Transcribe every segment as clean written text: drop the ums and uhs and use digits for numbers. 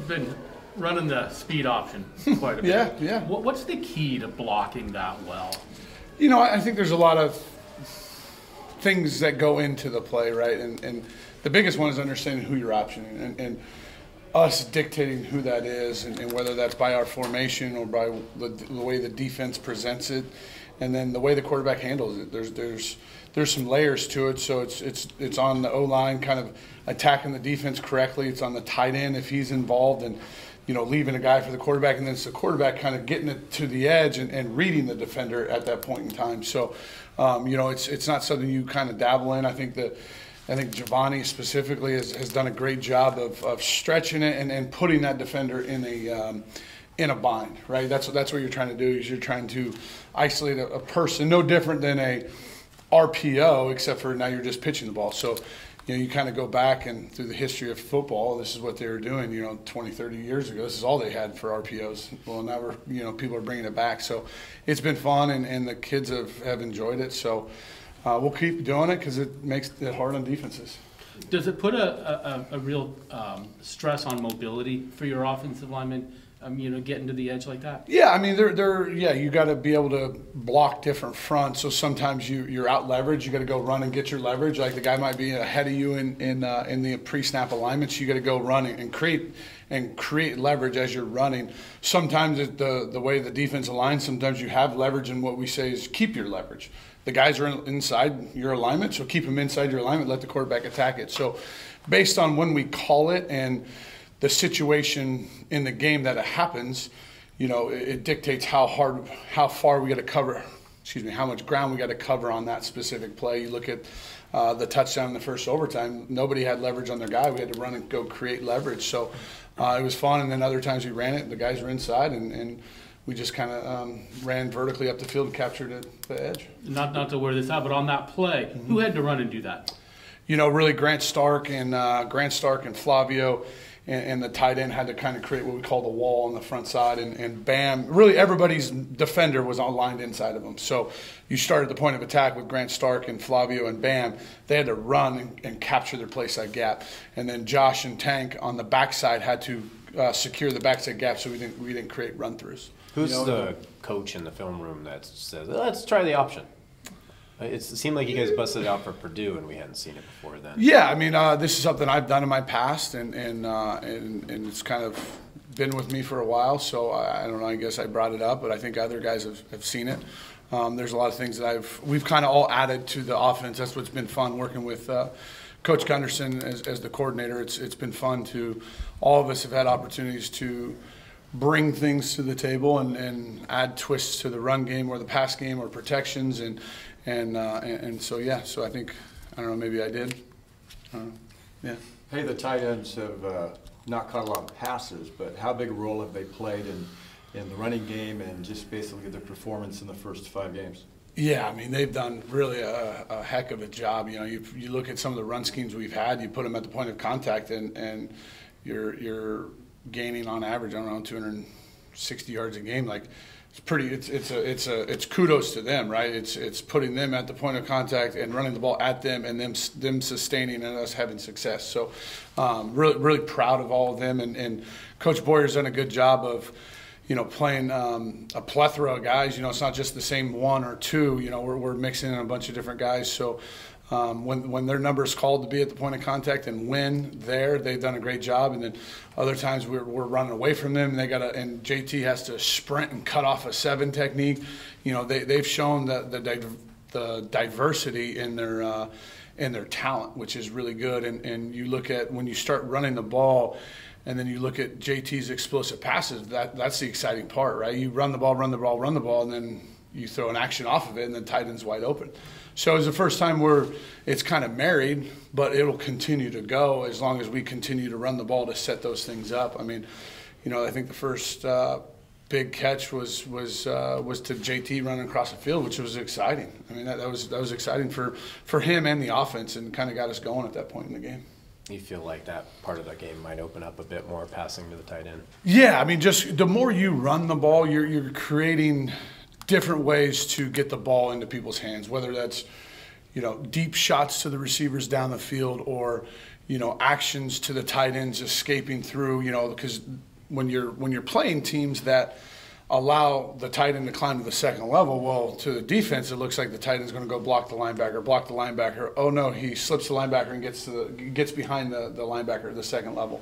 been running the speed option quite a bit. Yeah. What's the key to blocking that well? You know, I think there's a lot of things that go into the play, right? And the biggest one is understanding who you're optioning and us dictating who that is, and whether that's by our formation or by the way the defense presents it, and then the way the quarterback handles it. There's some layers to it. So it's on the O-line kind of attacking the defense correctly. It's on the tight end if he's involved and, you know, leaving a guy for the quarterback, and then it's the quarterback kind of getting it to the edge and reading the defender at that point in time. So, you know, it's not something you kind of dabble in. I think Giovanni specifically has done a great job of stretching it and putting that defender in a bind, right? That's what you're trying to do, is you're trying to isolate a person, no different than a RPO, except for now you're just pitching the ball. So, you know, you kind of go back and through the history of football, this is what they were doing, you know, 20, 30 years ago. This is all they had for RPOs. Well, now people are bringing it back. So it's been fun, and the kids have enjoyed it. So we'll keep doing it because it makes it hard on defenses. Does it put a real stress on mobility for your offensive linemen? You know, getting to the edge like that? Yeah, I mean, you got to be able to block different fronts. So sometimes you're out leveraged. You got to go run and get your leverage. Like the guy might be ahead of you in the pre-snap alignments. You got to go run and create leverage as you're running. Sometimes the way the defense aligns, sometimes you have leverage, and what we say is keep your leverage. The guys are inside your alignment, so keep them inside your alignment. Let the quarterback attack it. So based on when we call it and the situation in the game that it happens, you know, it dictates how far we got to cover, how much ground we got to cover on that specific play. You look at the touchdown in the first overtime, nobody had leverage on their guy. We had to run and go create leverage. So it was fun, and then other times we ran it, the guys were inside, and we just kind of ran vertically up the field and captured the edge. Not to wear this out, but on that play, who had to run and do that? You know, really Grant Stark and Flavio. And the tight end had to kind of create what we call the wall on the front side, and Bam, really everybody's defender was aligned inside of them. So you started the point of attack with Grant Stark and Flavio and Bam. They had to run and capture their play side gap. And then Josh and Tank on the backside had to secure the backside gap so we didn't create run-throughs. Who's the coach in the film room that says, let's try the option? It seemed like you guys busted it out for Purdue, and we hadn't seen it before then. Yeah, I mean, this is something I've done in my past, and it's kind of been with me for a while. So I don't know. I guess I brought it up, but I think other guys have seen it. There's a lot of things that we've kind of all added to the offense. That's what's been fun working with Coach Gunderson as the coordinator. It's been fun to all of us have had opportunities to bring things to the table and add twists to the run game or the pass game or protections and so yeah. So I think, I don't know, maybe I did. Yeah. Hey, the tight ends have not caught a lot of passes, but how big a role have they played in the running game and just basically their performance in the first 5 games? Yeah, I mean, they've done really a heck of a job. You know, you look at some of the run schemes we've had, you put them at the point of contact, and you're gaining on average, I don't know, 260 yards a game. Like, it's pretty. It's kudos to them, right? It's putting them at the point of contact and running the ball at them, and them sustaining and us having success. So, really proud of all of them. And Coach Boyer's done a good job of, you know, playing a plethora of guys. You know, it's not just the same one or two. You know, we're mixing in a bunch of different guys. So. When their number is called to be at the point of contact and win there, they've done a great job. And then other times we're running away from them, and JT has to sprint and cut off a 7 technique. You know, they've shown the diversity in their talent, which is really good. And you look at when you start running the ball, and then you look at JT's explosive passes. That's the exciting part, right? You run the ball, and then you throw an action off of it, and the tight end's wide open. So it's the first time where it's kind of married, but it'll continue to go as long as we continue to run the ball to set those things up. I mean, you know, I think the first big catch was to JT running across the field, which was exciting. I mean, that was exciting for him and the offense, and kind of got us going at that point in the game. You feel like that part of the game might open up a bit more passing to the tight end? Yeah, I mean, just the more you run the ball, you're creating different ways to get the ball into people's hands, whether that's, you know, deep shots to the receivers down the field, or, actions to the tight ends escaping through, because when you're playing teams that allow the tight end to climb to the second level, well, to the defense, it looks like the tight end's going to go block the linebacker. Oh no, he slips the linebacker and gets behind the linebacker at the second level.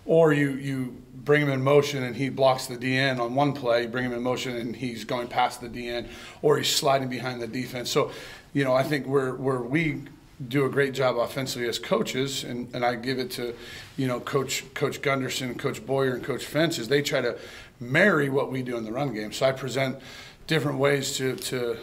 Or you bring him in motion and he blocks the DN on one play, you bring him in motion and he's going past the DN, or he's sliding behind the defense. So, I think where we do a great job offensively as coaches, and I give it to, Coach Gunderson, Coach Boyer, and Coach Fentz, is they try to marry what we do in the run game. So I present different ways to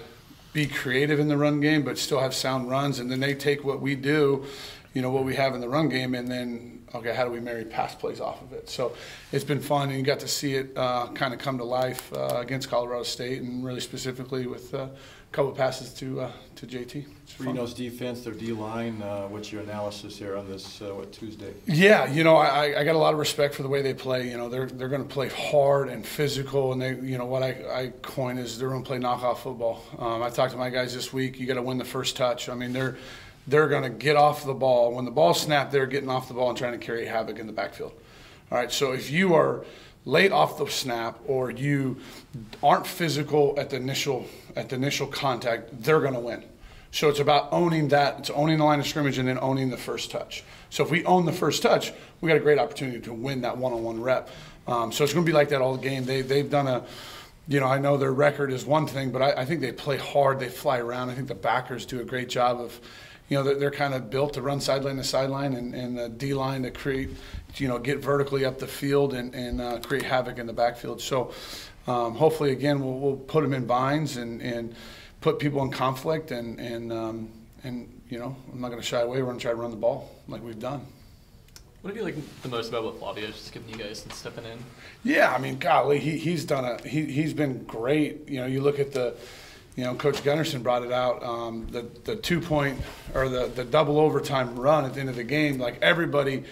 be creative in the run game, but still have sound runs, and then they take what we do, what we have in the run game, and then, okay, how do we marry pass plays off of it? So it's been fun, and you got to see it kind of come to life against Colorado State, and really specifically with a couple of passes to JT. Reno's defense, their D-line, what's your analysis here on this, Tuesday? Yeah, I got a lot of respect for the way they play. They're going to play hard and physical, and they, what I coin is they're going to play knockoff football. I talked to my guys this week. You got to win the first touch. I mean, they're going to get off the ball. When the ball's snapped, they're getting off the ball and trying to create havoc in the backfield. All right, so if you are late off the snap or you aren't physical at the initial contact, they're going to win. So it's about owning that. It's owning the line of scrimmage and then owning the first touch. So if we own the first touch, we got a great opportunity to win that one-on-one rep. So it's going to be like that all game. They've done I know their record is one thing, but I think they play hard. They fly around. I think the backers do a great job of, they're kind of built to run sideline to sideline and the D-line to create, get vertically up the field and create havoc in the backfield. So hopefully, again, we'll put them in binds and put people in conflict and I'm not going to shy away. We're going to try to run the ball like we've done. What have you liked the most about what Flavio's just giving you guys and stepping in? Yeah, I mean, golly, he's been great. You look at Coach Gunderson brought it out, the 2-point or the double overtime run at the end of the game. Like everybody,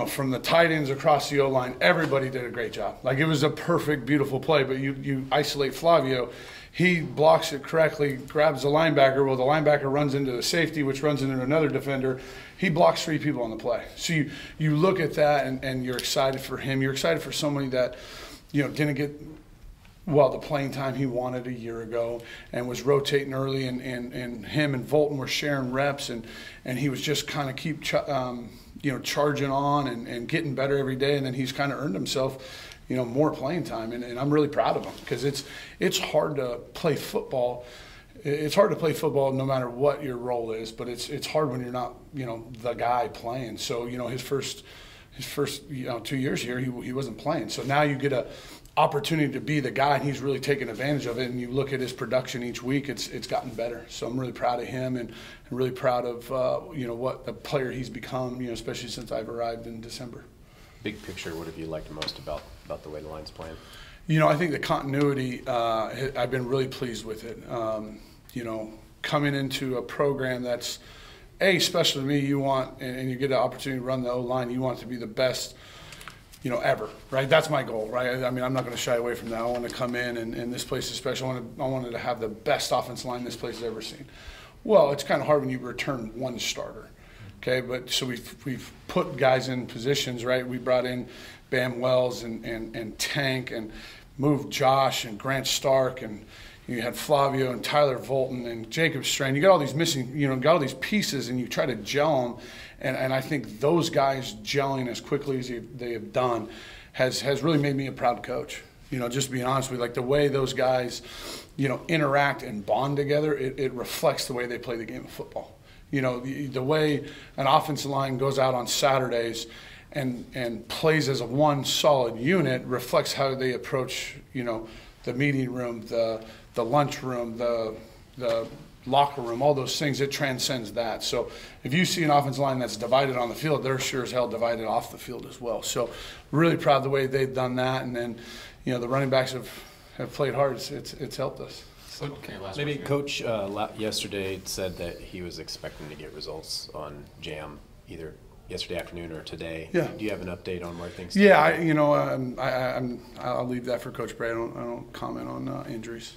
from the tight ends across the O-line, everybody did a great job. Like it was a perfect, beautiful play. But you isolate Flavio, he blocks it correctly, grabs the linebacker. Well, the linebacker runs into the safety, which runs into another defender. He blocks 3 people on the play. So you look at that and you're excited for him. You're excited for somebody that didn't get the playing time he wanted a year ago and was rotating early, and him and Volton were sharing reps, and he was just kind of keep charging on and getting better every day, and then he's kind of earned himself more playing time, and I'm really proud of him because it's hard to play football. It's hard to play football no matter what your role is, but it's hard when you're not the guy playing. So his first 2 years here he wasn't playing, so now you get a opportunity to be the guy, and he's really taken advantage of it. And you look at his production each week; it's gotten better. So I'm really proud of him, and really proud of what the player he's become. Especially since I've arrived in December. Big picture, what have you liked most about the way the line's playing? I think the continuity. I've been really pleased with it. Coming into a program that's special to me. You want, and you get an opportunity to run the O-line. You want it to be the best. Ever, right? That's my goal, right? I mean, I'm not going to shy away from that. I want to come in, and this place is special. I wanted to have the best offensive line this place has ever seen. Well, it's kind of hard when you return one starter, okay? But so we've put guys in positions, right? We brought in Bam Wells and Tank, and moved Josh and Grant Stark, and you had Flavio and Tyler Volton and Jacob Strain. You got all these missing, got all these pieces, and you try to gel them. And I think those guys gelling as quickly as they have done has really made me a proud coach. Just being honest with you, like the way those guys, interact and bond together, it reflects the way they play the game of football. The way an offensive line goes out on Saturdays and plays as a one solid unit reflects how they approach, the meeting room, the lunchroom, the locker room, all those things. It transcends that. So if you see an offensive line that's divided on the field, they're sure as hell divided off the field as well. So really proud of the way they've done that. And then, the running backs have played hard. It's helped us. So Maybe Coach yesterday said that he was expecting to get results on JAM either yesterday afternoon or today. Yeah. Do you have an update on where things stand? Yeah, I'll leave that for Coach Bray. I don't comment on injuries.